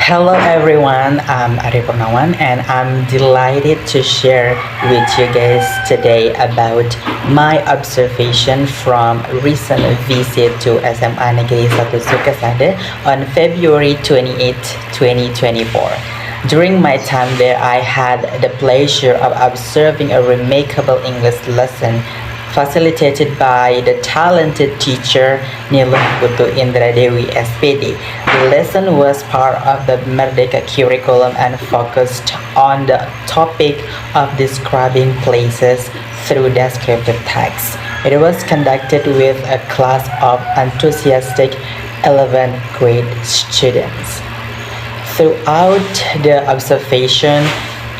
Hello everyone, I'm Ari Purnawan and I'm delighted to share with you guys today about my observation from recent visit to SMA Negeri 1 Sukasada on February 28, 2024. During my time there, I had the pleasure of observing a remarkable English lesson facilitated by the talented teacher Nilo Putu Indra Dewi SPD. The lesson was part of the Merdeka curriculum and focused on the topic of describing places through descriptive text. It was conducted with a class of enthusiastic 11th grade students. Throughout the observation,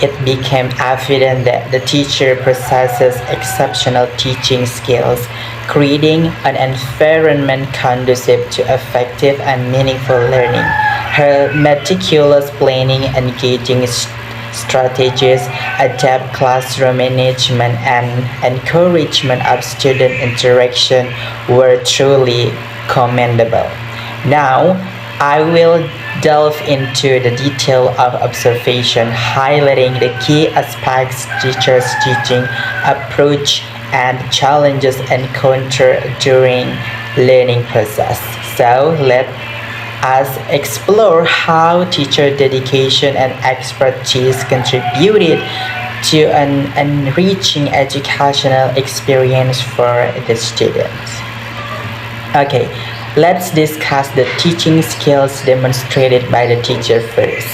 it became evident that the teacher possesses exceptional teaching skills, creating an environment conducive to effective and meaningful learning. Her meticulous planning, engaging strategies, adept classroom management, and encouragement of student interaction were truly commendable. Now, I will delve into the detail of observation, highlighting the key aspects teachers' teaching approach and challenges encountered during learning process. So let us explore how teacher dedication and expertise contributed to an enriching educational experience for the students. Okay, let's discuss the teaching skills demonstrated by the teacher first.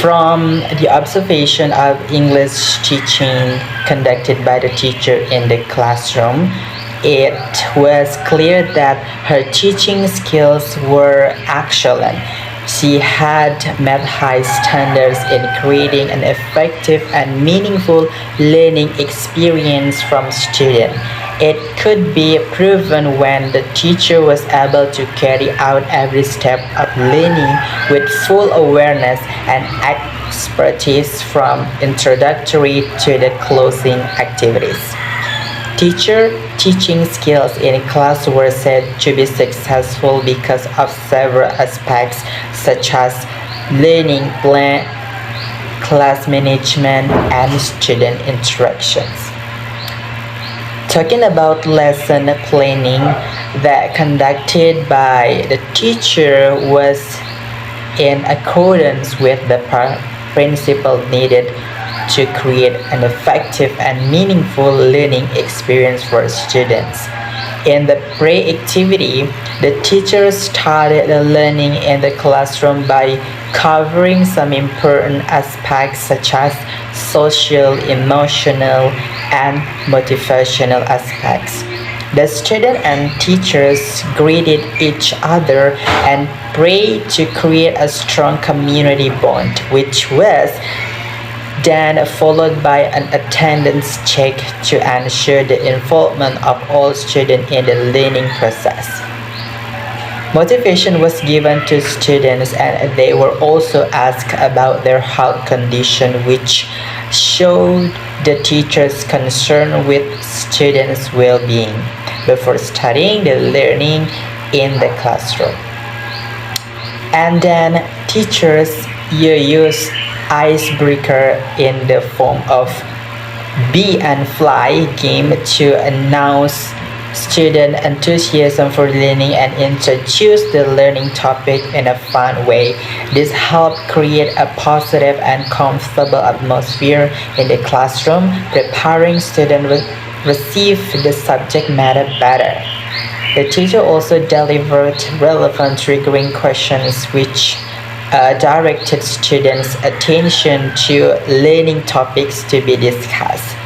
From the observation of English teaching conducted by the teacher in the classroom, it was clear that her teaching skills were excellent. She had met high standards in creating an effective and meaningful learning experience from students. It could be proven when the teacher was able to carry out every step of learning with full awareness and expertise from introductory to the closing activities. Teacher teaching skills in class were said to be successful because of several aspects such as learning plan, class management, and student interactions. Talking about lesson planning that conducted by the teacher was in accordance with the principle needed to create an effective and meaningful learning experience for students. In the pre-activity, the teacher started the learning in the classroom by covering some important aspects such as social, emotional, and motivational aspects. The student and teachers greeted each other and prayed to create a strong community bond, which was then followed by an attendance check to ensure the involvement of all students in the learning process. Motivation was given to students and they were also asked about their health condition, which showed the teacher's concern with students' well-being before starting the learning in the classroom. And then teachers use icebreaker in the form of bee and fly game to announce student enthusiasm for learning and introduce the learning topic in a fun way. This helped create a positive and comfortable atmosphere in the classroom, preparing students receive the subject matter better. The teacher also delivered relevant triggering questions which directed students' attention to learning topics to be discussed.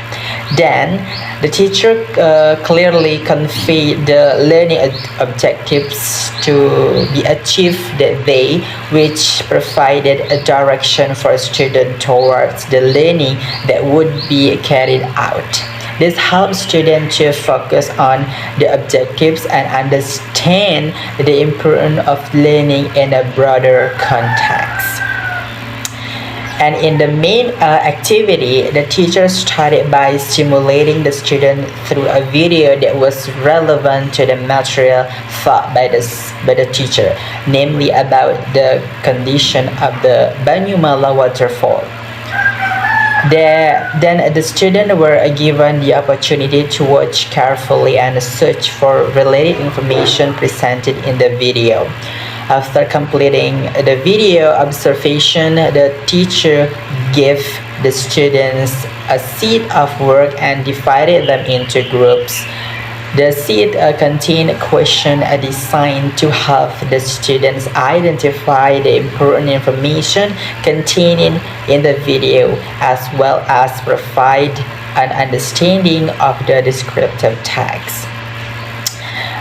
Then, the teacher clearly conveyed the learning objectives to be achieved that day, which provided a direction for students towards the learning that would be carried out. This helps students to focus on the objectives and understand the importance of learning in a broader context. And in the main activity, the teacher started by stimulating the student through a video that was relevant to the material taught by the teacher, namely about the condition of the Banyumala waterfall. Then the students were given the opportunity to watch carefully and search for related information presented in the video. After completing the video observation, the teacher gave the students a sheet of work and divided them into groups. The sheet contained questions designed to help the students identify the important information contained in the video, as well as provide an understanding of the descriptive text.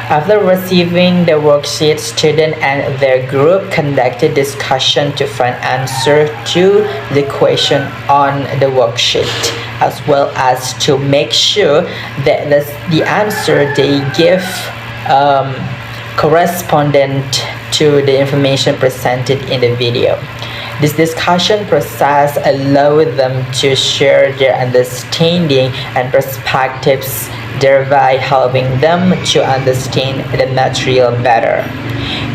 After receiving the worksheet, students and their group conducted discussion to find answer to the question on the worksheet, as well as to make sure that the answer they give correspondent to the information presented in the video. This discussion process allowed them to share their understanding and perspectives, thereby helping them to understand the material better.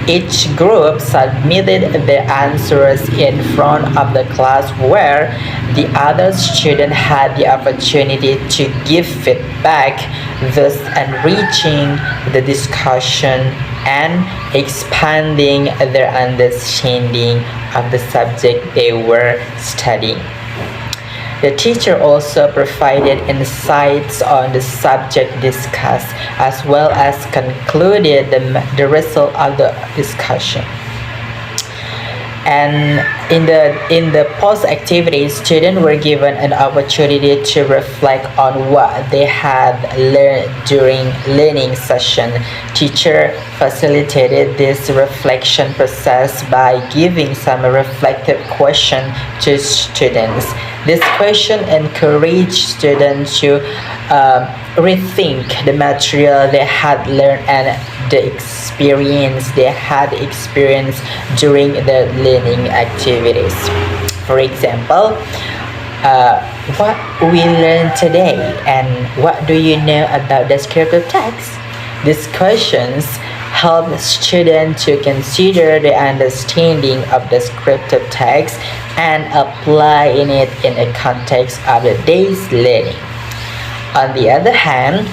Each group submitted their answers in front of the class where the other student had the opportunity to give feedback, thus enriching the discussion and expanding their understanding of the subject they were studying. The teacher also provided insights on the subject discussed, as well as concluded the result of the discussion. And in the post activity, students were given an opportunity to reflect on what they had learned during learning session. Teacher facilitated this reflection process by giving some reflective question to students. This question encouraged students to rethink the material they had learned and the experience they had experienced during the learning activities. For example, what we learned today and what do you know about descriptive text? These questions help students to consider the understanding of descriptive text and applying it in the context of the day's learning. On the other hand,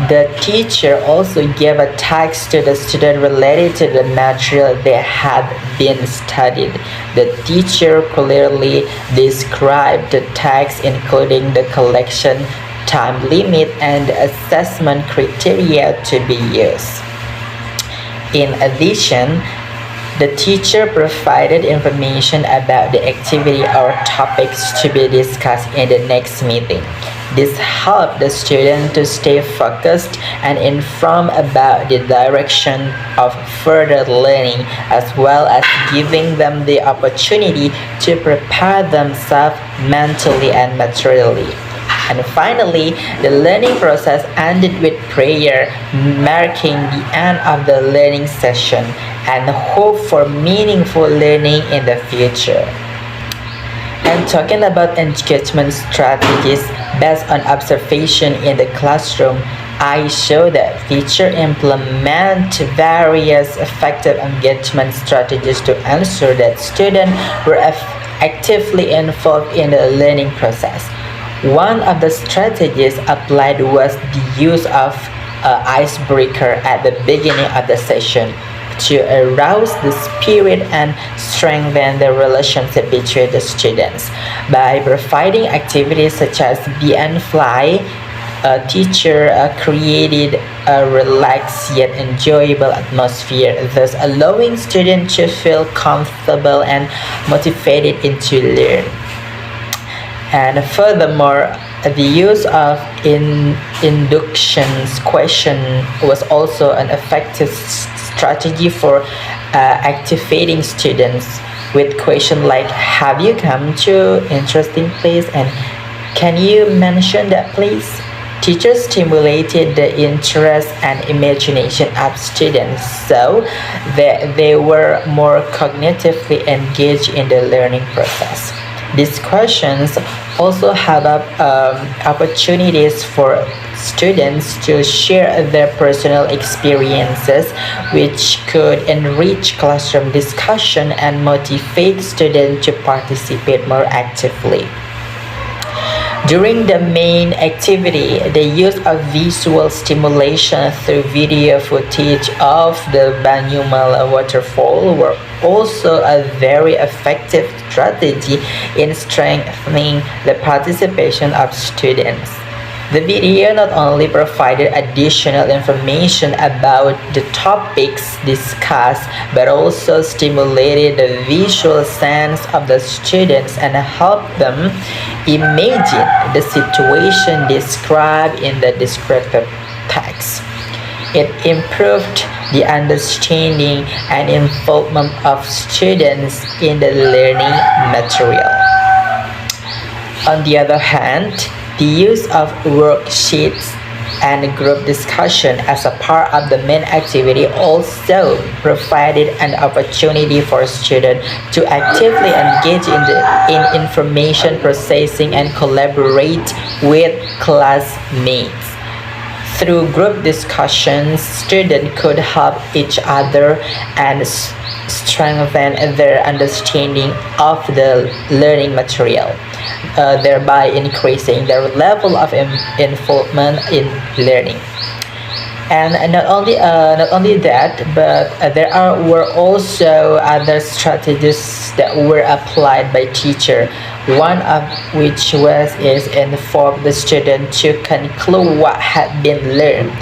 the teacher also gave a text to the student related to the material they had been studied. The teacher clearly described the text, including the collection time limit and the assessment criteria to be used. In addition, the teacher provided information about the activity or topics to be discussed in the next meeting. This helped the student to stay focused and informed about the direction of further learning, as well as giving them the opportunity to prepare themselves mentally and materially. And finally, the learning process ended with prayer, marking the end of the learning session and hope for meaningful learning in the future. And talking about engagement strategies based on observation in the classroom, I show that teachers implement various effective engagement strategies to ensure that students were actively involved in the learning process. One of the strategies applied was the use of an icebreaker at the beginning of the session to arouse the spirit and strengthen the relationship between the students. By providing activities such as Bee and Fly, a teacher created a relaxed yet enjoyable atmosphere, thus allowing students to feel comfortable and motivated to learn. And furthermore, the use of inductions question was also an effective strategy for activating students with questions like, have you come to interesting place and can you mention that place? Teachers stimulated the interest and imagination of students so that they were more cognitively engaged in the learning process. discussions also have opportunities for students to share their personal experiences, which could enrich classroom discussion and motivate students to participate more actively. During the main activity, the use of visual stimulation through video footage of the Banyumal waterfall were also a very effective strategy in strengthening the participation of students. The video not only provided additional information about the topics discussed, but also stimulated the visual sense of the students and helped them imagine the situation described in the descriptive text. It improved the understanding and involvement of students in the learning material. On the other hand, the use of worksheets and group discussion as a part of the main activity also provided an opportunity for students to actively engage in information processing and collaborate with classmates. Through group discussions, students could help each other and strengthen their understanding of the learning material, thereby increasing their level of involvement in learning. And not only that, but were also other strategies that were applied by teacher. One of which was is inform the student to conclude what had been learned.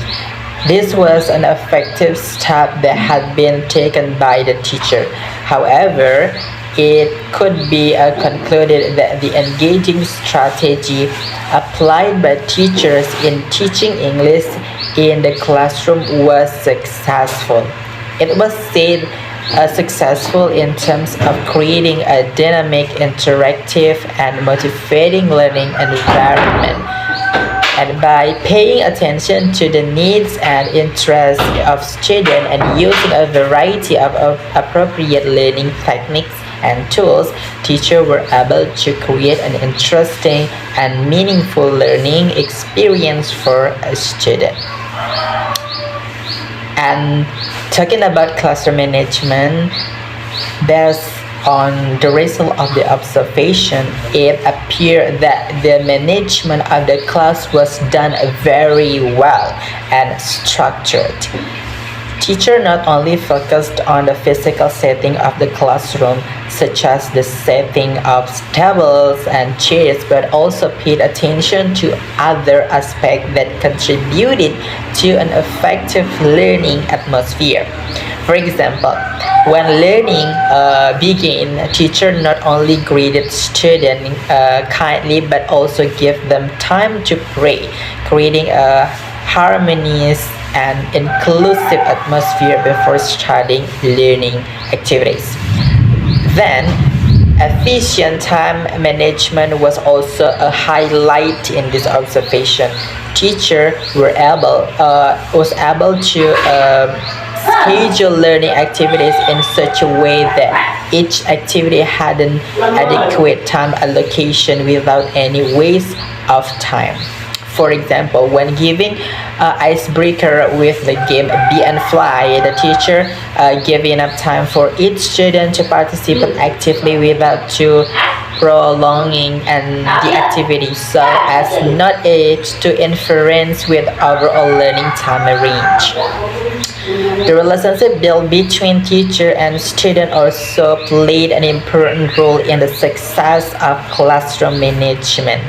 This was an effective step that had been taken by the teacher. However, it could be concluded that the engaging strategy applied by teachers in teaching English in the classroom was successful. It was said successful in terms of creating a dynamic, interactive, and motivating learning environment. And by paying attention to the needs and interests of students and using a variety of appropriate learning techniques and tools, teachers were able to create an interesting and meaningful learning experience for a student. And talking about classroom management, based on the result of the observation, it appeared that the management of the class was done very well and structured. Teacher not only focused on the physical setting of the classroom, such as the setting of tables and chairs, but also paid attention to other aspects that contributed to an effective learning atmosphere. For example, when learning began, teacher not only greeted students kindly but also gave them time to pray, creating a harmonious and inclusive atmosphere before starting learning activities. Then, efficient time management was also a highlight in this observation. Teacher was able to schedule learning activities in such a way that each activity had an adequate time allocation without any waste of time. For example, when giving icebreaker with the game Bee and Fly, the teacher gave enough time for each student to participate actively without too prolonging and the activity so as not to interference with overall learning time range. The relationship built between teacher and student also played an important role in the success of classroom management.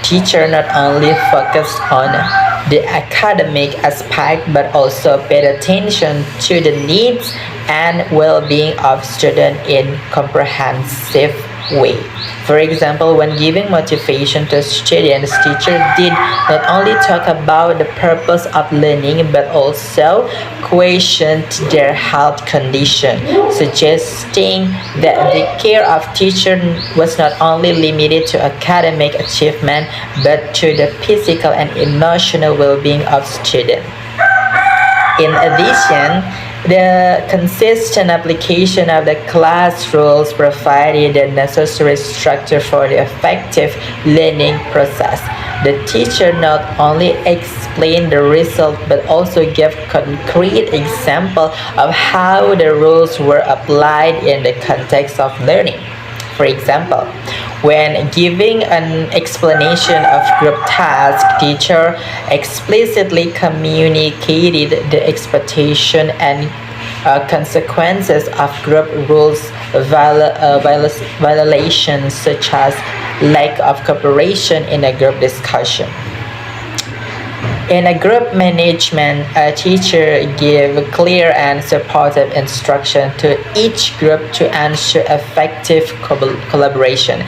Teacher not only focused on the academic aspect but also paid attention to the needs and well-being of students in comprehensive way. For example, when giving motivation to students, teacher did not only talk about the purpose of learning but also questioned their health condition, suggesting that the care of teacher was not only limited to academic achievement but to the physical and emotional well-being of students. In addition, The consistent application of the class rules provided the necessary structure for the effective learning process. The teacher not only explained the result but also gave concrete example of how the rules were applied in the context of learning. For example, when giving an explanation of group task, teacher explicitly communicated the expectation and consequences of group rules violations such as lack of cooperation in a group discussion. In a group management, a teacher gives clear and supportive instruction to each group to ensure effective collaboration.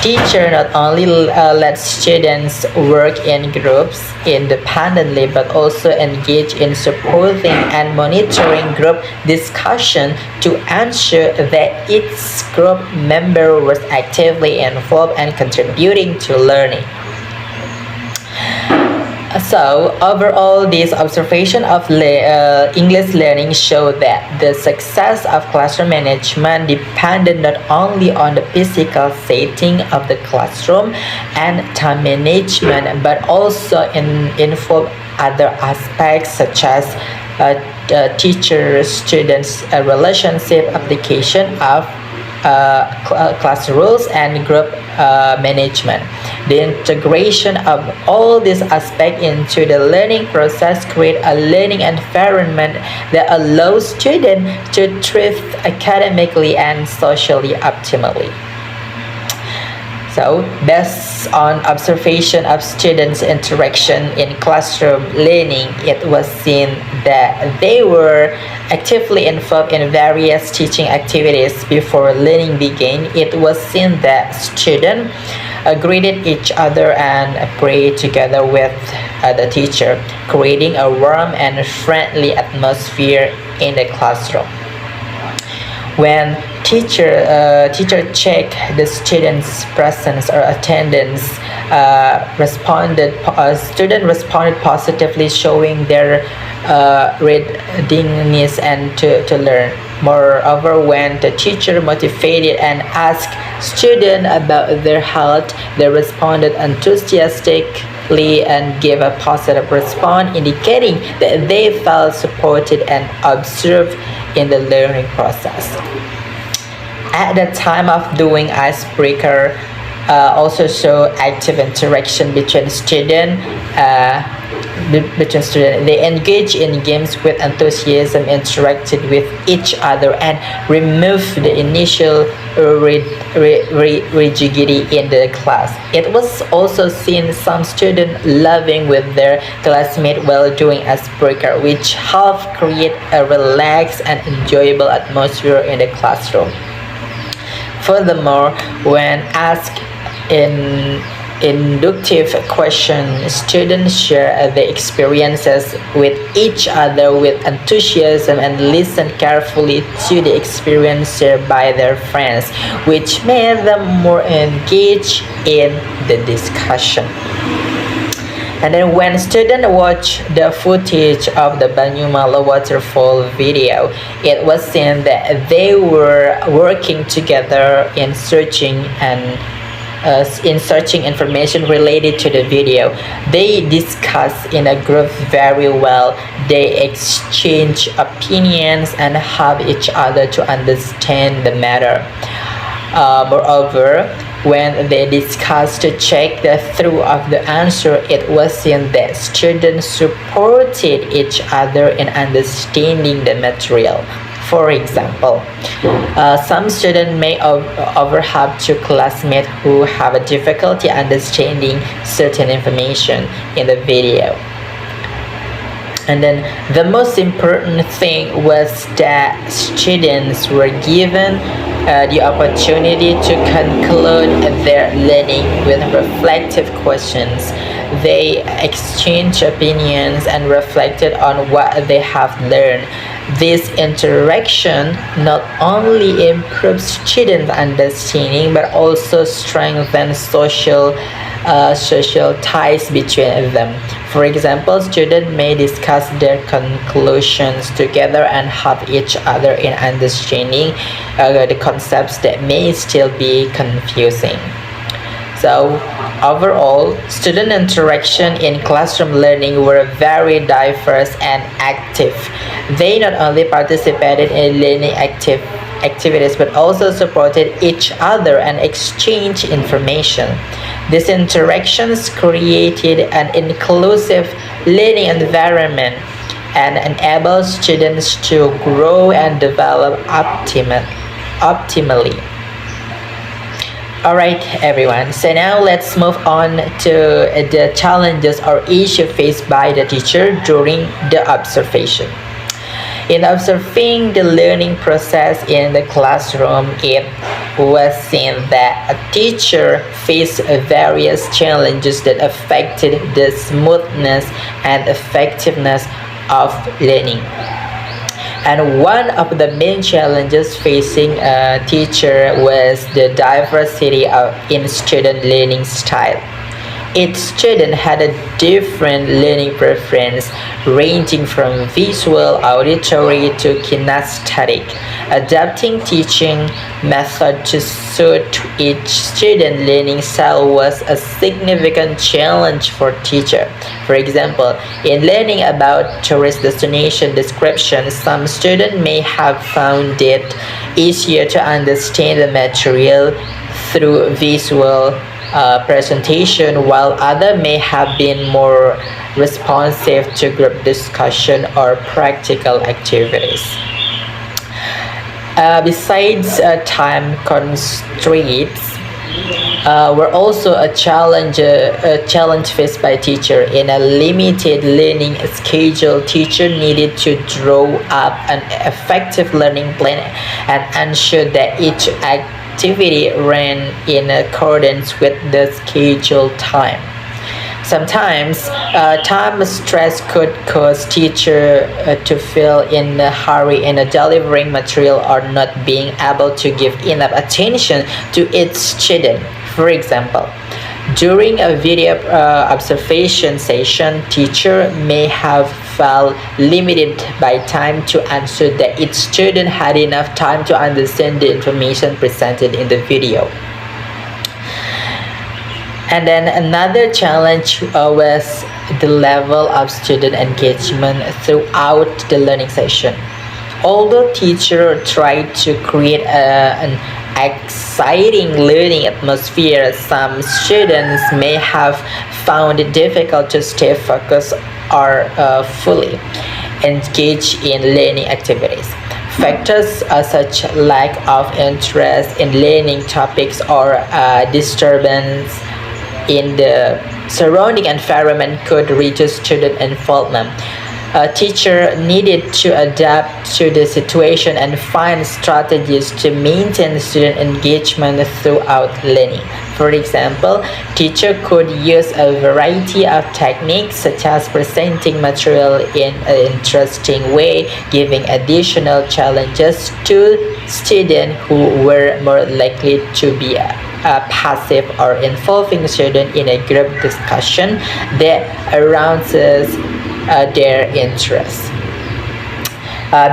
Teacher not only let students work in groups independently but also engage in supporting and monitoring group discussion to ensure that each group member was actively involved and contributing to learning. So overall, this observation of English learning showed that the success of classroom management depended not only on the physical setting of the classroom and time management, but also involved other aspects such as teacher-students relationship, application of class rules and group management. The integration of all these aspects into the learning process create a learning environment that allows students to thrive academically and socially optimally. So, based on observation of students' interaction in classroom learning, it was seen that they were actively involved in various teaching activities before learning began. It was seen that students greeted each other and prayed together with the teacher, creating a warm and friendly atmosphere in the classroom. When teacher check the students' presence or attendance, student responded positively, showing their readiness and to learn. Moreover, when the teacher motivated and asked students about their health, they responded enthusiastically and gave a positive response, indicating that they felt supported and observed in the learning process. At the time of doing icebreaker, also show active interaction between students. They engage in games with enthusiasm, interacted with each other, and removed the initial rigidity in the class. It was also seen some students laughing with their classmates while doing icebreaker, which helped create a relaxed and enjoyable atmosphere in the classroom. Furthermore, when asked in inductive questions, students share their experiences with each other with enthusiasm and listen carefully to the experience shared by their friends, which made them more engaged in the discussion. And then when students watched the footage of the Banyumala waterfall video, it was seen that they were working together in searching information related to the video. They discuss in a group very well. They exchange opinions and help each other to understand the matter. Moreover, when they discussed to check the truth of the answer, it was seen that students supported each other in understanding the material. For example, some students may overlap to classmates who have a difficulty understanding certain information in the video. And then the most important thing was that students were given the opportunity to conclude their learning with reflective questions. They exchanged opinions and reflected on what they have learned. This interaction not only improves student understanding but also strengthens social ties between them. For example, students may discuss their conclusions together and help each other in understanding the concepts that may still be confusing. So overall, student interaction in classroom learning were very diverse and active. They not only participated in learning activities but also supported each other and exchanged information. These interactions created an inclusive learning environment and enabled students to grow and develop optimally. Alright everyone, so now let's move on to the challenges or issues faced by the teacher during the observation. In observing the learning process in the classroom, it was seen that a teacher faced various challenges that affected the smoothness and effectiveness of learning. And one of the main challenges facing a teacher was the diversity in student learning style. Each student had a different learning preference, ranging from visual, auditory to kinesthetic. Adapting teaching method to suit each student learning style was a significant challenge for teacher. For example, in learning about tourist destination description, some students may have found it easier to understand the material through visual presentation, while others may have been more responsive to group discussion or practical activities. Besides time constraints, were also a challenge faced by teacher. In a limited learning schedule, teacher needed to draw up an effective learning plan and ensure that each activity ran in accordance with the scheduled time. Sometimes time stress could cause teacher to feel in a hurry in delivering material or not being able to give enough attention to each student. For example, during a video observation session, teacher may have felt limited by time to ensure that each student had enough time to understand the information presented in the video. And then another challenge was the level of student engagement throughout the learning session. Although teacher tried to create an exciting learning atmosphere, some students may have found it difficult to stay focused or fully engaged in learning activities. Factors such lack of interest in learning topics or disturbance in the surrounding environment could reduce student involvement. A teacher needed to adapt to the situation and find strategies to maintain student engagement throughout learning. For example, teacher could use a variety of techniques such as presenting material in an interesting way, giving additional challenges to students who were more likely to be passive, or involving students in a group discussion that arouses their interests.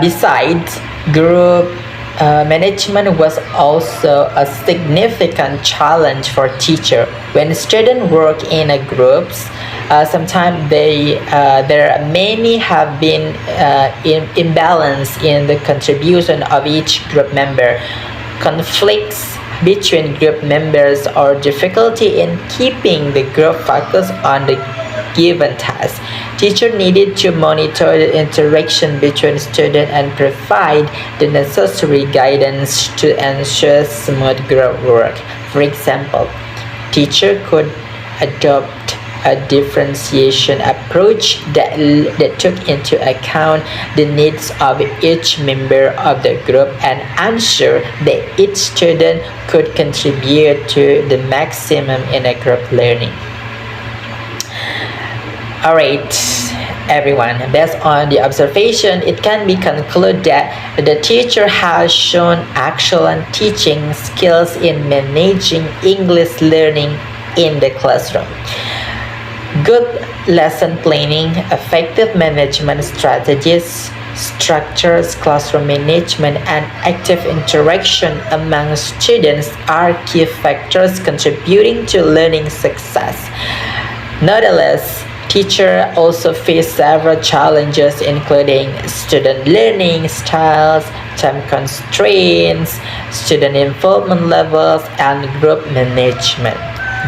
Besides, group management was also a significant challenge for teachers. When students work in a groups, sometimes there many have been imbalance in the contribution of each group member. Conflicts between group members or difficulty in keeping the group focused on the given task. Teacher needed to monitor the interaction between students and provide the necessary guidance to ensure smooth group work. For example, teacher could adopt a differentiation approach that took into account the needs of each member of the group and ensure that each student could contribute to the maximum in a group learning. Alright, everyone, based on the observation, it can be concluded that the teacher has shown excellent teaching skills in managing English learning in the classroom. Good lesson planning, effective management strategies, structures, classroom management, and active interaction among students are key factors contributing to learning success. Nonetheless, teachers also face several challenges including student learning styles, time constraints, student involvement levels, and group management.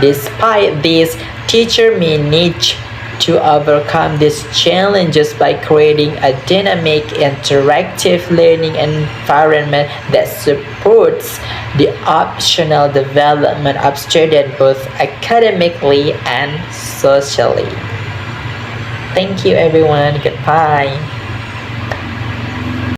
Despite this, teachers may need to overcome these challenges by creating a dynamic, interactive learning environment that supports the optional development of students both academically and socially. Thank you, everyone. Goodbye.